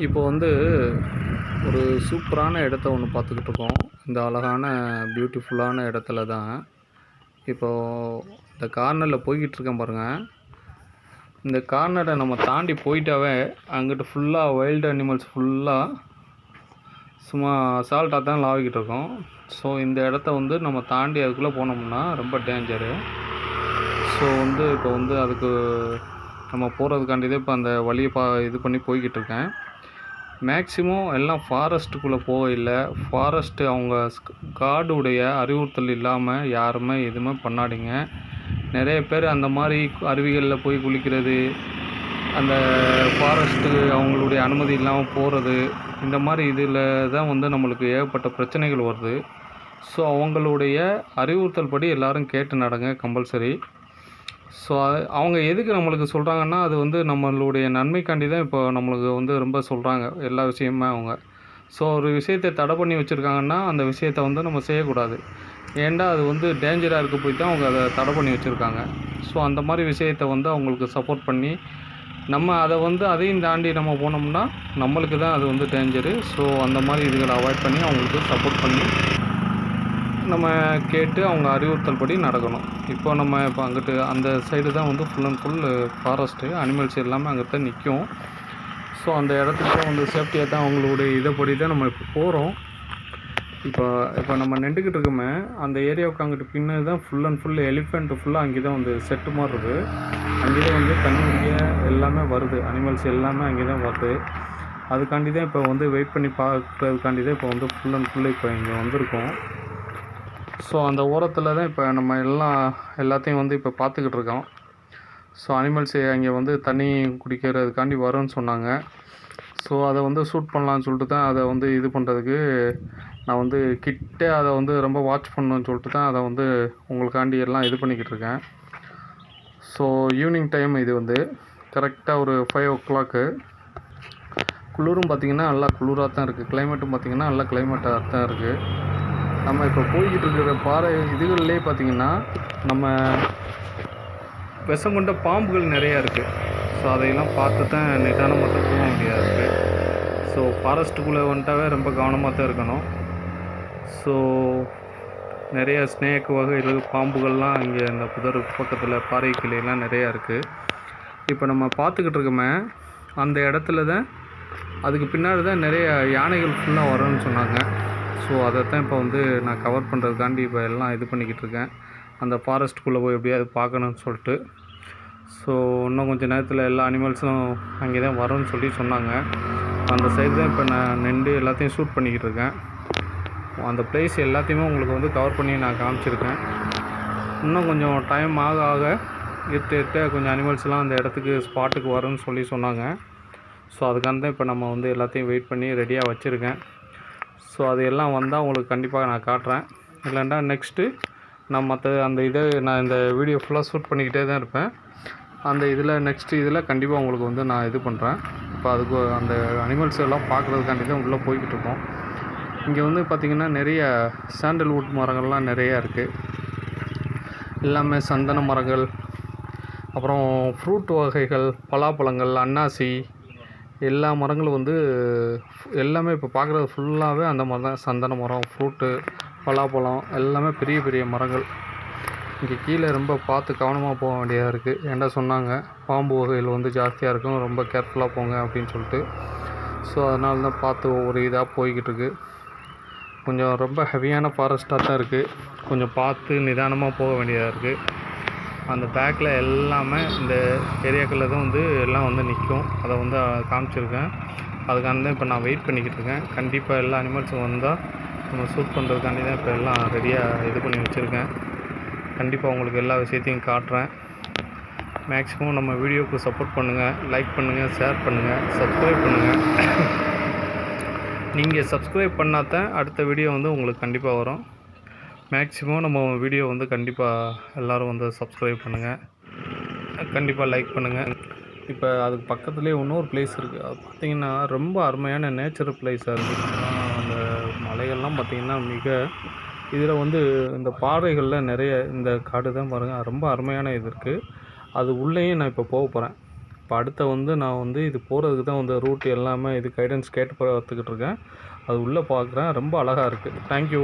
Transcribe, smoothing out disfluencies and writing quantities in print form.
இப்போ வந்து ஒரு சூப்பரான இடத்த ஒன்று பார்த்துக்கிட்டு இருக்கோம். இந்த அழகான பியூட்டிஃபுல்லான இடத்துல தான் இப்போது இந்த கார்னரில் போய்கிட்டு இருக்கேன் பாருங்க. இந்த கார்னரை நம்ம தாண்டி போயிட்டாவே அங்கிட்டு ஃபுல்லாக வைல்டு அனிமல்ஸ் ஃபுல்லாக சும்மா அசால்ட்டாக தான் லாவிக்கிட்டு இருக்கோம். ஸோ இந்த இடத்த வந்து நம்ம தாண்டி அதுக்குள்ளே போனோம்னா ரொம்ப டேஞ்சரு. ஸோ வந்து இப்போ வந்து அதுக்கு நம்ம போகிறதுக்காண்டிதான் இப்போ அந்த வழியை இது பண்ணி போய்கிட்டு இருக்கேன். மேக்ஸிமம் எல்லாம் ஃபாரஸ்ட்டுக்குள்ளே போகல. ஃபாரஸ்ட்டு அவங்க கார்டுடைய அறிவுறுத்தல் இல்லாமல் யாருமே எதுவுமே பண்ணாதீங்க. நிறைய பேர் அந்த மாதிரி அருவிகளில் போய் குளிக்கிறது, அந்த ஃபாரஸ்ட்டு அவங்களுடைய அனுமதி இல்லாமல் போகிறது, இந்த மாதிரி இதில் தான் வந்து நம்மளுக்கு ஏகப்பட்ட பிரச்சனைகள் வருது. ஸோ அவங்களுடைய அறிவுறுத்தல் படி எல்லோரும் கேட்டு நடங்க கம்பல்சரி. ஸோ அவங்க எதுக்கு நம்மளுக்கு சொல்கிறாங்கன்னா, அது வந்து நம்மளுடைய நன்மைக்காண்டி தான் இப்போ நம்மளுக்கு வந்து ரொம்ப சொல்கிறாங்க எல்லா விஷயமுமே அவங்க. ஸோ ஒரு விஷயத்தை தடை பண்ணி வச்சுருக்காங்கன்னா அந்த விஷயத்தை வந்து நம்ம செய்யக்கூடாது. ஏன்டா அது வந்து டேஞ்சராக இருக்க போய் தான் அவங்க அதை தடை பண்ணி வச்சுருக்காங்க. ஸோ அந்த மாதிரி விஷயத்தை வந்து அவங்களுக்கு சப்போர்ட் பண்ணி நம்ம அதை வந்து அதையும் தாண்டி நம்ம போனோம்னா நம்மளுக்கு தான் அது வந்து டேஞ்சரு. ஸோ அந்த மாதிரி இதுகளை அவாய்ட் பண்ணி அவங்களுக்கு சப்போர்ட் பண்ணி நம்ம கேட்டு அவங்க அறிவுறுத்தல் படி நடக்கணும். இப்போ அங்கிட்டு அந்த சைடு தான் வந்து full and full forest animals எல்லாமே அங்கே தான் நிற்கும். ஸோ அந்த இடத்துக்கு வந்து சேஃப்டியாக தான் அவங்களுடைய இதைப்படி தான் நம்ம இப்போ போகிறோம். இப்போ நம்ம நின்றுக்கிட்டு இருக்கோமே அந்த ஏரியாவுக்கு அங்கிட்டு பின்னாடி தான் ஃபுல் அண்ட் ஃபுல் எலிஃபெண்ட் ஃபுல்லாக அங்கே தான் வந்து செட்டு மாதிரி இருக்குது. அங்கே தான் வந்து தண்ணி குடிக்க எல்லாமே வருது, அனிமல்ஸ் எல்லாமே அங்கே தான் வருது. அதுக்காண்டி தான் இப்போ வந்து வெயிட் பண்ணி பார்க்குறதுக்காண்டி தான் இப்போ வந்து ஃபுல் அண்ட் ஃபுல்லு இப்போ இங்கே வந்திருக்கோம். ஸோ அந்த ஓரத்தில் தான் இப்போ நம்ம எல்லாத்தையும் வந்து இப்போ பார்த்துக்கிட்டு இருக்கோம். ஸோ அனிமல்ஸ் அங்கே வந்து தண்ணி குடிக்கிறதுக்காண்டி வரும்னு சொன்னாங்க. ஸோ அதை வந்து ஷூட் பண்ணலான்னு சொல்லிட்டு தான் அதை வந்து இது பண்ணுறதுக்கு நான் வந்து அதை வந்து ரொம்ப வாட்ச் பண்ணணுன்னு சொல்லிட்டு தான் அதை வந்து உங்களுக்காண்டி எல்லாம் இது பண்ணிக்கிட்டு இருக்கேன். ஸோ ஈவினிங் டைம் இது வந்து கரெக்டாக ஒரு 5 o'clock. குளிரும் பார்த்திங்கன்னா நல்லா குளிராக தான் இருக்குது. கிளைமேட்டும் பார்த்திங்கன்னா நல்லா கிளைமேட்டாக தான் இருக்குது. நம்ம இப்போ போய்கிட்டு இருக்கிற பாறை இதுகள்லேயே பார்த்திங்கன்னா நம்ம விஷம் கொண்ட பாம்புகள் நிறையா இருக்குது. ஸோ அதையெல்லாம் பார்த்து தான் நிதானமாக தான் போக முடியாது. ஸோ ஃபாரஸ்ட்டுக்குள்ளே வந்துட்டாவே ரொம்ப கவனமாக தான் இருக்கணும். ஸோ நிறைய ஸ்னேக் வகைகள் பாம்புகள்லாம் இங்கே இந்த புதர் பக்கத்தில் பாறை கிளையெல்லாம் நிறையா இருக்குது. இப்போ நம்ம பார்த்துக்கிட்டு இருக்கோமே அந்த இடத்துல தான் அதுக்கு பின்னாடி தான் நிறைய யானைகள் ஃபுல்லாக வரும்னு சொன்னாங்க. ஸோ அதை தான் இப்போ வந்து நான் கவர் பண்ணுறதுக்காண்டி இப்போ எல்லாம் இது பண்ணிக்கிட்டு இருக்கேன். அந்த ஃபாரஸ்ட்டுக்குள்ளே போய் எப்படியாவது பார்க்கணுன்னு சொல்லிட்டு. ஸோ இன்னும் கொஞ்சம் நேரத்தில் எல்லா அனிமல்ஸும் அங்கே தான் வரும்னு சொல்லி சொன்னாங்க. அந்த சைடு தான் இப்போ நான் நின்று எல்லாத்தையும் ஷூட் பண்ணிக்கிட்டு இருக்கேன். அந்த பிளேஸ் எல்லாத்தையுமே உங்களுக்கு வந்து கவர் பண்ணி நான் காமிச்சிருக்கேன். இன்னும் கொஞ்சம் டைம் ஆக ஆக எட்ட கொஞ்சம் அனிமல்ஸ்லாம் அந்த இடத்துக்கு ஸ்பாட்டுக்கு வரும்னு சொல்லி சொன்னாங்க. ஸோ அதுக்காக தான் இப்போ நம்ம வந்து எல்லாத்தையும் வெயிட் பண்ணி ரெடியாக வச்சுருக்கேன். ஸோ அது எல்லாம் வந்தால் உங்களுக்கு கண்டிப்பாக நான் காட்டுறேன். இல்லைன்னா நெக்ஸ்ட்டு நான் அந்த நான் இந்த வீடியோ ஃபுல்லாக ஷூட் பண்ணிக்கிட்டே தான் இருப்பேன். அந்த நெக்ஸ்ட்டு இதில் கண்டிப்பாக உங்களுக்கு வந்து நான் இது பண்ணுறேன். இப்போ அதுக்கு அந்த அனிமல்ஸ் எல்லாம் பார்க்குறதுக்காண்டி தான் உள்ளே போய்கிட்டு இருக்கோம். இங்கே வந்து பார்த்திங்கன்னா நிறைய சாண்டல்வுட் மரங்கள்லாம் நிறையா இருக்குது. எல்லாமே சந்தன மரங்கள், அப்புறம் ஃப்ரூட் வகைகள், பலாப்பழங்கள், அன்னாசி, எல்லா மரங்களும் வந்து எல்லாமே இப்போ பார்க்குறது ஃபுல்லாகவே அந்த மாதிரி தான். சந்தன மரம், ஃப்ரூட்டு, பலாப்பழம் எல்லாமே பெரிய பெரிய மரங்கள். இங்கே கீழே ரொம்ப பார்த்து கவனமாக போக வேண்டியதாக இருக்குது. ஏன்டா சொன்னாங்க பாம்பு வகைகள் வந்து ஜாஸ்தியாக இருக்கும், ரொம்ப கேர்ஃபுல்லாக போங்க அப்படின்னு சொல்லிட்டு. ஸோ அதனால தான் பார்த்து ஒவ்வொரு இதாக போய்கிட்டு இருக்குது. கொஞ்சம் ரொம்ப ஹெவியான ஃபாரஸ்ட்டாக தான் இருக்குது. கொஞ்சம் பார்த்து நிதானமாக போக வேண்டியதாக இருக்குது. அந்த பேக்கில் எல்லாமே இந்த ஏரியாக்களில் தான் வந்து எல்லாம் வந்து நிற்கும். அதை வந்து காமிச்சிருக்கேன். அதுக்காண்டி தான் இப்போ நான் வெயிட் பண்ணிக்கிட்டு இருக்கேன். கண்டிப்பாக எல்லா அனிமல்ஸும் வந்தால் நம்ம ஷூட் பண்ணுறதுக்காண்டி தான் இப்போ எல்லாம் ரெடியாக இது பண்ணி வச்சுருக்கேன். கண்டிப்பாக உங்களுக்கு எல்லா விஷயத்தையும் காட்டுறேன். மேக்ஸிமம் நம்ம வீடியோவுக்கு சப்போர்ட் பண்ணுங்கள், லைக் பண்ணுங்கள், ஷேர் பண்ணுங்கள், சப்ஸ்கிரைப் பண்ணுங்கள். நீங்கள் சப்ஸ்கிரைப் பண்ணால் தான் அடுத்த வீடியோ வந்து உங்களுக்கு கண்டிப்பாக வரும். மேக்ஸிமம் நம்ம வீடியோ வந்து கண்டிப்பாக எல்லோரும் வந்து சப்ஸ்கிரைப் பண்ணுங்கள், கண்டிப்பாக லைக் பண்ணுங்கள். இப்போ அதுக்கு பக்கத்துலேயே இன்னொரு பிளேஸ் இருக்குது. அது பார்த்திங்கன்னா ரொம்ப அருமையான நேச்சர் பிளேஸாக இருக்குது. அந்த மலைகள்லாம் பார்த்திங்கன்னா இதில் வந்து இந்த பாறைகளில் நிறைய இந்த காடு தான் பாருங்கள், ரொம்ப அருமையான இது இருக்குது. அது உள்ளேயும் நான் இப்போ போக போகிறேன். இப்போ அடுத்த வந்து நான் வந்து இது போகிறதுக்கு தான் வந்து ரூட் எல்லாமே இது கைடன்ஸ் கேட்டு பார்த்துக்கிட்டு இருக்கேன். அது உள்ளே பார்க்குறேன். ரொம்ப அழகாக இருக்குது. தேங்க்யூ.